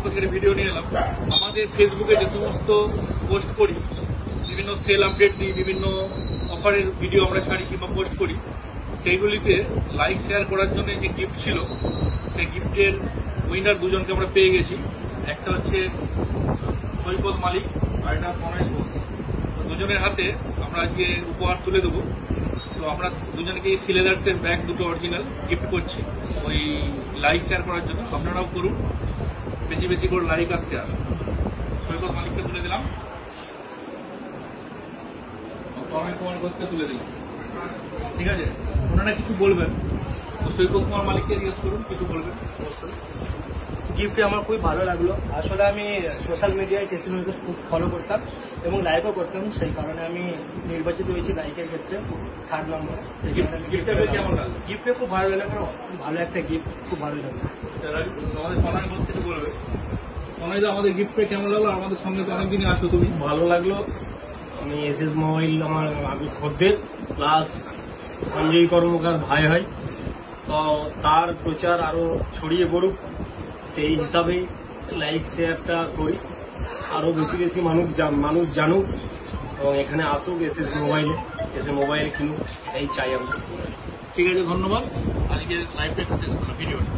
থেকে একটা ভিডিও নিয়ে এলাম। আমাদের ফেসবুকে যে সমস্ত পোস্ট করি, বিভিন্ন সেল আপডেট দিই, বিভিন্ন অফারের ভিডিও আমরা ছাড়ি কিংবা পোস্ট করি, সেইগুলিতে লাইক শেয়ার করার জন্য যে গিফট ছিল, সেই গিফটের উইনার দুজনকে আমরা পেয়ে গেছি। একটা হচ্ছে সৈকত মালিক আর একটা প্রণয় ঘোষ। দুজনের হাতে আমরা আজকে উপহার তুলে দেবো। তো আমরা দুজনকে সিলেদার্সের ব্যাগ দুটো অরিজিনাল গিফট করছি ওই লাইক শেয়ার করার জন্য। আপনারাও করুন, বেশি বেশি করে লাইক আর শেয়ার। সৈকত মালিককে তুলে দিলাম, প্রণয় কুমার ঘোষকে তুলে দিলাম। ঠিক আছে, ওনারা কিছু বলবেন তো সৈকত কুমার মালিককে জিজ্ঞেস করুন, কিছু বলবেন অবশ্যই। গিফটে আমার খুবই ভালো লাগলো। আসলে আমি সোশ্যাল মিডিয়ায় চেসিনুকে খুব ফলো করতাম এবং লাইকও করতাম, সেই কারণে আমি নির্বাচিত হয়েছি লাইকের ক্ষেত্রে 3rd নম্বরে। গিফটে খুব ভালো লাগলো, ভালো একটা গিফট, খুব ভালো লাগলো। আমাদের প্রণয় ঘোষ কিছু বলবে। প্রণয়দা, আমাদের গিফট পেয়ে কেমন লাগলো? আমাদের সঙ্গে তো অনেকদিনই আছো তুমি। ভালো লাগলো। আমি এসএস মোবাইল আমার আমি খদ্দের, প্লাস সঞ্জয় কর্মকার ভাই হয়, তো তার প্রচার আরো ছড়িয়ে পড়ুক সেই হিসাবেই লাইক শেয়ারটা করি। আরো বেশি বেশি মানুষ জানুক এবং এখানে আসুক, এসে মোবাইল কিনুক, এটাই চাই আমরা। ঠিক আছে, ধন্যবাদ। আজকে লাইভটা শেষ করলাম ভিডিওটা।